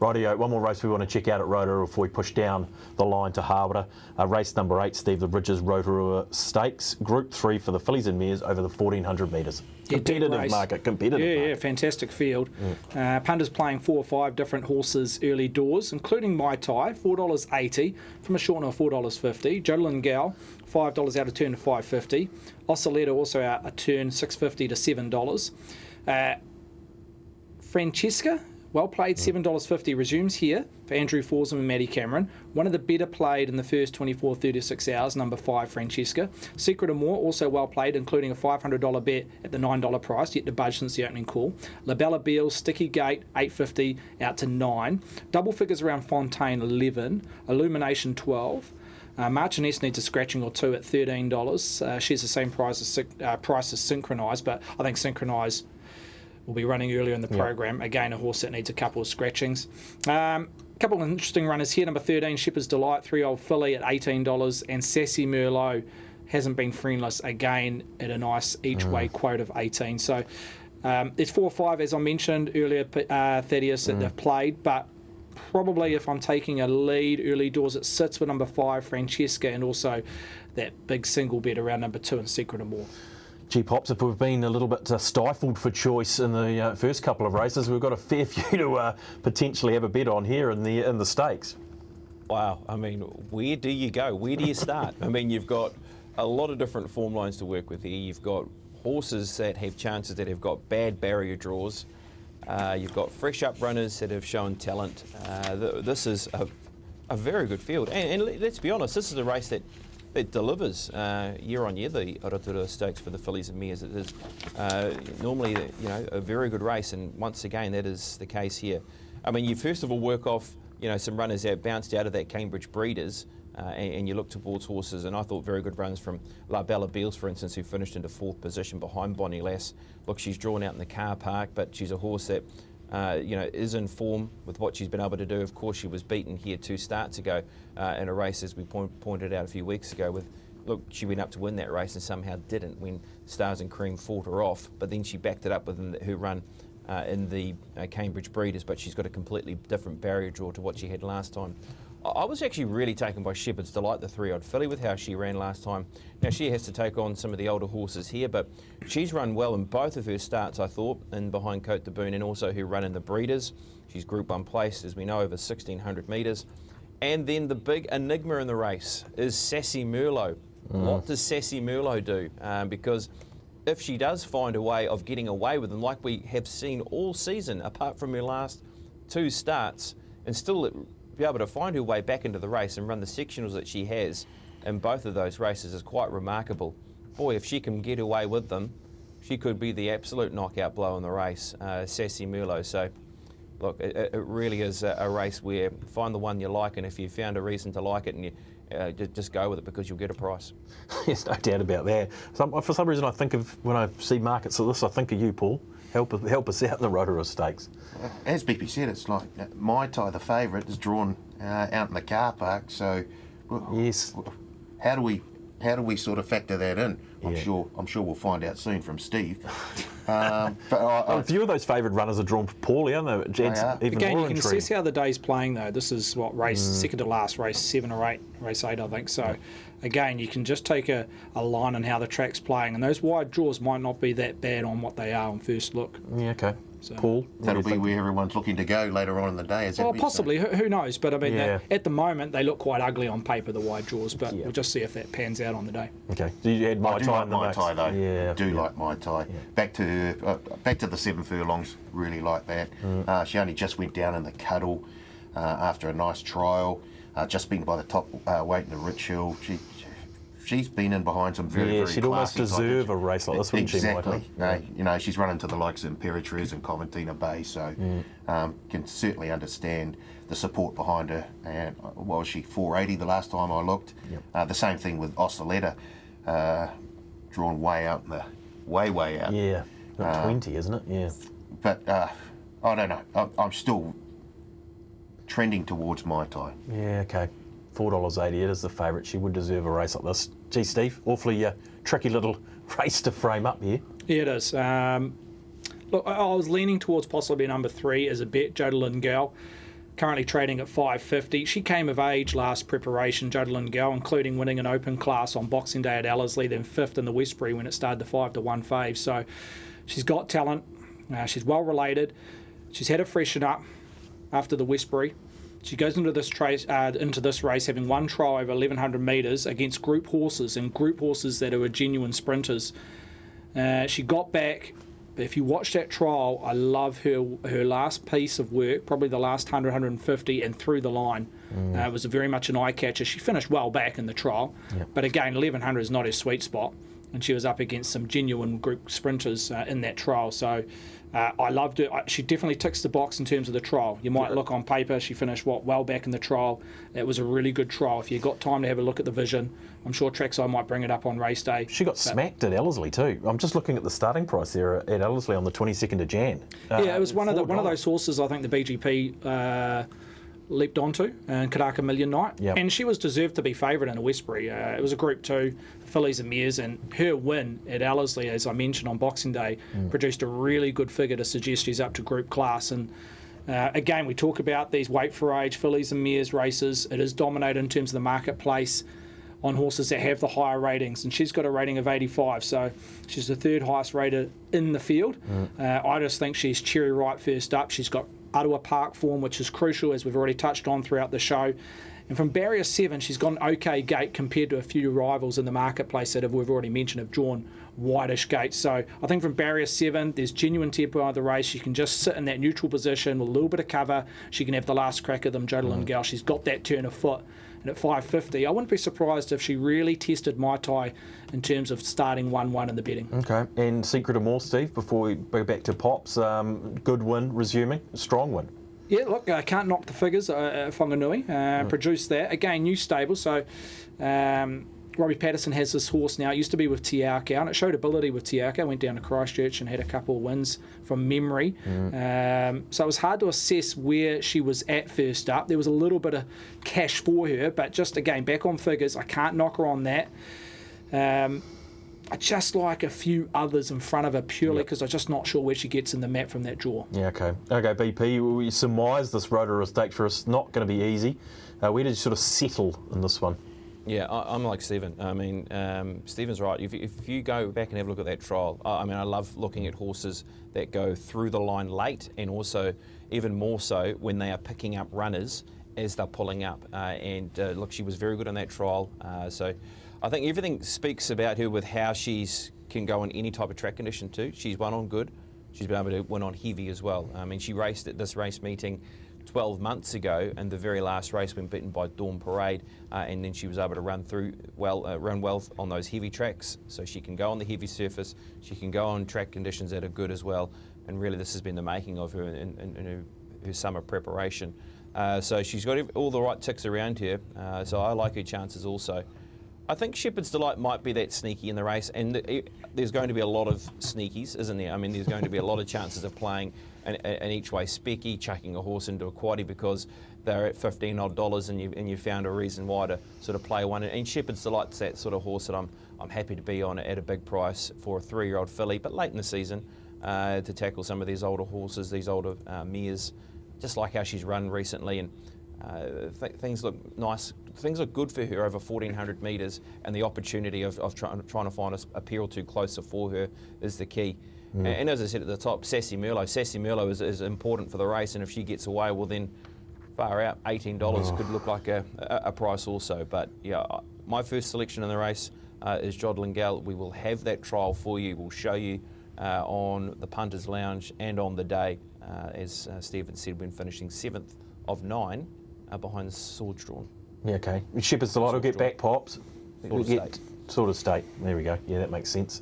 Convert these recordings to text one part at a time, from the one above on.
Rightio, one more race we want to check out at Rotorua before we push down the line to Hawera. Race number 8, Steve, the Bridges Rotorua Stakes, Group 3 for the fillies and mares over the 1400 metres. Competitive market, competitive. Yeah, fantastic field. Punters playing 4 or 5 different horses early doors, including Mai Tai, $4.80 from a short of $4.50. Jodlin Gal, $5 out of turn to $5.50. Oscilleta also out a turn, $6.50 to $7. Francesca, well played, $7.50, resumes here for Andrew Forsman and Maddie Cameron. One of the better played in the first 36 hours, number 5, Francesca. Secret of More, also well played, including a $500 bet at the $9 price, yet to budge since the opening call. La Bella Beals, Sticky Gate, $8.50 out to $9. Double figures around Fontaine, $11. Illumination, $12. Marchioness needs a scratching or two at $13. She has the same price as Synchronise, but I think Synchronise will be running earlier in the program. Again, a horse that needs a couple of scratchings. A couple of interesting runners here. Number 13, Shepherd's Delight, 3-year-old filly at $18. And Sassy Merlot hasn't been friendless, again at a nice each-way quote of 18. So it's 4 or 5, as I mentioned earlier, Thaddeus, that they've played. But probably if I'm taking a lead early doors, it sits with number 5, Francesca, and also that big single bet around number 2 and Secret of More. Gee, Pops, if we've been a little bit stifled for choice in the first couple of races, we've got a fair few to potentially have a bet on here in the stakes. Wow, I mean, where do you go? Where do you start? I mean, you've got a lot of different form lines to work with here. You've got horses that have chances that have got bad barrier draws. You've got fresh up runners that have shown talent. This is a very good field. And let's be honest, this is a race that delivers year on year, the Rotorua Stakes for the fillies and mares. It is normally a very good race, and once again that is the case here. I mean, you first of all work off some runners that bounced out of that Cambridge Breeders, and you look towards horses, and I thought very good runs from La Bella Beals, for instance, who finished into 4th position behind Bonnie Lass. Look, she's drawn out in the car park, but she's a horse that is in form with what she's been able to do. Of course, she was beaten here 2 starts ago in a race, as we pointed out a few weeks ago. She went up to win that race and somehow didn't when Stars and Cream fought her off. But then she backed it up with her run in the Cambridge Breeders. But she's got a completely different barrier draw to what she had last time. I was actually really taken by Shepherd's Delight, the 3-year-old filly, with how she ran last time. Now, she has to take on some of the older horses here, but she's run well in both of her starts, I thought, and behind Cote de Boone, and also her run in the Breeders. She's Group 1 placed, as we know, over 1,600 metres. And then the big enigma in the race is Sassy Merlot. What does Sassy Merlot do? Because if she does find a way of getting away with them, like we have seen all season, apart from her last 2 starts, and still be able to find her way back into the race and run the sectionals that she has in both of those races is quite remarkable. Boy, if she can get away with them, she could be the absolute knockout blow in the race, Sassy Merlot. So, look, it really is a race where find the one you like, and if you found a reason to like it, and you just go with it because you'll get a price. There's no doubt about that. For some reason, I think of, when I see markets like this, I think of you, Paul. Help us out in the Rotorua Stakes. As BP said, it's like Mai Tai, the favourite, is drawn out in the car park. So, yes, how do we sort of factor that in? I'm sure we'll find out soon from Steve. But a few of those favourite runners are drawn poorly, aren't they? Even again, more you can intrigue. assess how the day's playing though. This is what race second to last, race 7 or 8, race 8, I think. So, again, you can just take a line on how the track's playing, and those wide draws might not be that bad on what they are on first look. Yeah, okay. So, Paul, that'll be where everyone's looking to go later on in the day. Well, possibly. Who knows? But I mean, at the moment, they look quite ugly on paper, the wide draws. But we'll just see if that pans out on the day. Okay. Did you add Mai Tai in the Mai mix? Tai though. Yeah. I do like Mai Tai. Yeah. Back to the 7 furlongs. Really like that. She only just went down in the cuddle after a nice trial. Just been by the top weight in the Rich Hill. She's been in behind some very, very she'd almost deserve a race like this, wouldn't she? Exactly. She's run into the likes of Imperatriz and Coventina Bay, so can certainly understand the support behind her. And was she 480 the last time I looked? Yep. The same thing with Oscilleta, drawn way out in the way out. Yeah, 20, isn't it? Yeah. But I don't know. I'm still trending towards Mai Tai. Yeah. Okay. $4.80, it is the favourite. She would deserve a race like this. Gee, Steve, awfully tricky little race to frame up here. Yeah, it is. Look, I was leaning towards possibly number 3 as a bet, Jodlin Gal. currently trading at 550. She came of age last preparation, Jodlin Gal, including winning an open class on Boxing Day at Ellerslie, then 5th in the Westbury when it started the 5-1 fave. So she's got talent. She's well related. She's had a freshen up after the Westbury. She goes into this race having one trial over 1,100 metres against group horses, and group horses that are genuine sprinters. She got back. If you watch that trial, I love her last piece of work, probably the last 100, 150, and through the line. It was very much an eye catcher. She finished well back in the trial, but again, 1,100 is not her sweet spot, and she was up against some genuine group sprinters in that trial. So I loved her. She definitely ticks the box in terms of the trial. You might look on paper, she finished well back in the trial. It was a really good trial. If you got time to have a look at the vision, I'm sure Trackside might bring it up on race day. She got smacked at Ellerslie too. I'm just looking at the starting price there at Ellerslie on the 22nd of Jan. Yeah, it was one of those horses I think the BGP leapt onto, and Kadaka Million Night. Yep. And she was deserved to be favourite in a Westbury. It was a Group 2, fillies and mares, and her win at Ellerslie, as I mentioned on Boxing Day, produced a really good figure to suggest she's up to group class. And again, we talk about these weight for age fillies and mares races. It is dominated in terms of the marketplace on horses that have the higher ratings, and she's got a rating of 85, so she's the third highest rated in the field. I just think she's cherry ripe first up. She's got Rotorua Park form, which is crucial, as we've already touched on throughout the show. And from barrier 7, she's got an okay gate compared to a few rivals in the marketplace that we've already mentioned have drawn whitish gates. So I think from barrier 7, there's genuine tempo of the race. She can just sit in that neutral position with a little bit of cover. She can have the last crack of them, Jodlin Gal. She's got that turn of foot. And at 550, I wouldn't be surprised if she really tested Mai Tai in terms of starting 1-1 in the betting. Okay, and Secret of More, Steve, before we go back to Pops, good win, resuming, strong win. Yeah, look, I can't knock the figures. Whanganui produced that. Again, new stable, so Robbie Patterson has this horse now. It used to be with Te Akau, and it showed ability with Te Akau. Went down to Christchurch and had a couple of wins from memory. So it was hard to assess where she was at first up. There was a little bit of cash for her, but just, again, back on figures, I can't knock her on that. I just like a few others in front of her purely because I'm just not sure where she gets in the map from that draw. Yeah, okay. Okay, BP, we surmise this Rotorua Stakes for us not going to be easy. Where did you sort of settle in this one? Yeah, I'm like Stephen. I mean, Stephen's right. If you go back and have a look at that trial, I mean, I love looking at horses that go through the line late, and also even more so when they are picking up runners as they're pulling up. Look, she was very good in that trial. So I think everything speaks about her with how she's can go in any type of track condition too. She's won on good. She's been able to win on heavy as well. I mean, she raced at this race meeting 12 months ago, and the very last race when beaten by Dawn Parade, and then she was able to run well on those heavy tracks. So she can go on the heavy surface, she can go on track conditions that are good as well, and really this has been the making of her in her summer preparation. So she's got all the right ticks around here, so I like her chances also. I think Shepherd's Delight might be that sneaky in the race, and there's going to be a lot of sneakies, isn't there? I mean, there's going to be a lot of chances of playing an each way specky, chucking a horse into a quaddie because they're at $15 odd, and you found a reason why to sort of play one. And Shepherd's Delight's that sort of horse that I'm happy to be on at a big price for a 3-year-old filly, but late in the season to tackle some of these older horses, these older mares, just like how she's run recently, and things look nice. Things look good for her over 1,400 metres, and the opportunity of trying to find a pair or two closer for her is the key. And as I said at the top, Sassy Merlot is important for the race, and if she gets away, well then, far out, $18 could look like a price also. But yeah, my first selection in the race is Jodlin Gal. We will have that trial for you. We'll show you on the Punters Lounge and on the day, as Stephen said, when finishing 7th of 9 behind the Swords Drawn. Yeah, okay. Shepherd's Delight will get back, Pops. Sort of state. There we go. Yeah, that makes sense.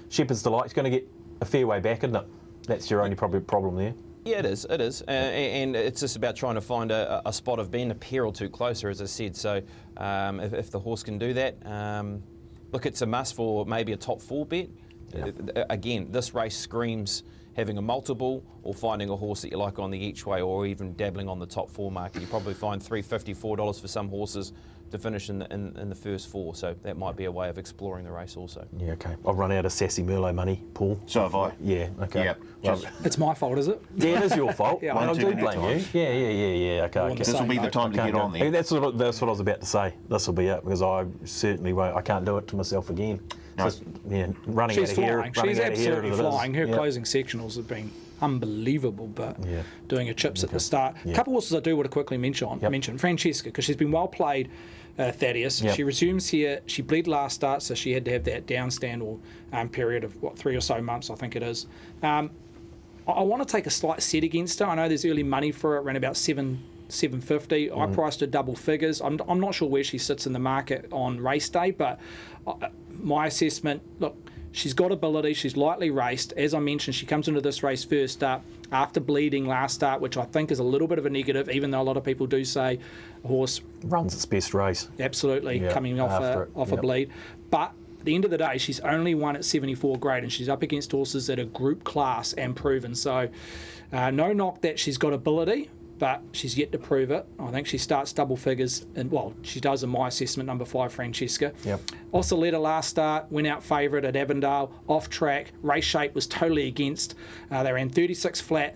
Shepherd's Delight's going to get a fair way back, isn't it? That's your only probably problem there. Yeah, it is. And it's just about trying to find a spot of being a pair or two closer, as I said. So if the horse can do that, look, it's a must for maybe a top 4 bet. Yeah. Again, this race screams having a multiple or finding a horse that you like on the each way, or even dabbling on the top 4 market. You probably find $3.50, $4 for some horses to finish in the first 4. So that might be a way of exploring the race also. Yeah, okay. I've run out of Sassy Merlot money, Paul. So have I. Yeah, okay. Yep. Well, It's my fault, is it? yeah, it is your fault. Yeah, I one too do many blame you. times. Yeah. Okay, on okay. the This will same be the note. time to Can't get go. on there. That's what I was about to say. This will be it, because I certainly won't. I can't do it to myself again. No. Just, yeah, running She's out of here. flying. running She's out of here absolutely as it is. flying. Her Yeah. closing sectionals have been unbelievable, but Yeah. doing her chips at the start. A Yeah. couple horses I do want to quickly mention. Francesca, because she's been well played, Thaddeus. Yep. She resumes here. She bled last start, so she had to have that down stand or period of, 3 or so months, I think it is. I want to take a slight set against her. I know there's early money for it, around about $7.50. I priced her double figures. I'm not sure where she sits in the market on race day, but my assessment, look, she's got ability. She's lightly raced. As I mentioned, she comes into this race first up after bleeding last start, which I think is a little bit of a negative, even though a lot of people do say a horse Runs its best race. absolutely Yeah, coming off after a it. off a Yep. bleed. But at the end of the day, she's only won at 74 grade, and she's up against horses that are group class and proven. So no knock that she's got ability, but she's yet to prove it. I think she starts double figures, and well, she does in my assessment, number 5, Francesca. Yep. Also led her last start, went out favourite at Avondale, off track, race shape was totally against. They ran 36 flat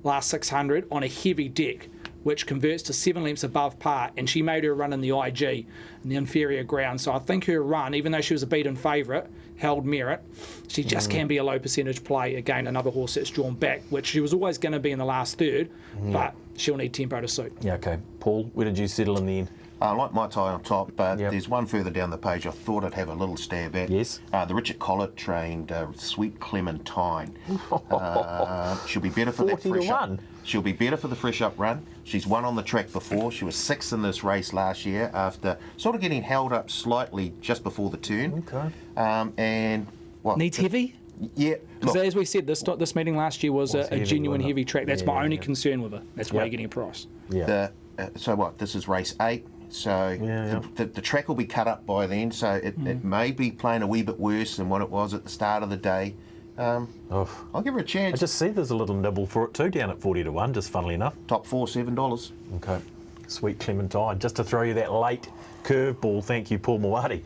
last 600 on a heavy deck, which converts to 7 lengths above par, and she made her run in the IG, in the inferior ground. So I think her run, even though she was a beaten favourite, held merit. She just can be a low percentage play. Again, another horse that's drawn back, which she was always going to be in the last third, but she'll need tempo to suit. Yeah, okay. Paul, where did you settle in the end? I like my tie on top, but Yep. there's one further down the page I thought I'd have a little stab at. Yes. The Richard Collett trained Sweet Clementine. She'll be better for that 40 to fresh up. 1. She'll be better for the fresh up run. She's won on the track before. She was 6th in this race last year after sort of getting held up slightly just before the turn. Okay. And what? Needs heavy? Yeah. Because Look, as we said, this meeting last year was a heavy, genuine wasn't it? heavy track. That's Yeah, my only yeah. concern with her. That's why Yep. you're getting a price. Yeah. so what? This is race 8. So Yeah. the track will be cut up by then. So it may be playing a wee bit worse than what it was at the start of the day. Oh. I'll give her a I chance. just see there's a little nibble for it too down at 40 to 1, just funnily enough. Top 4, $7. Okay. Sweet Clementine. Just to throw you that late curveball, thank you, Paul Mawadi.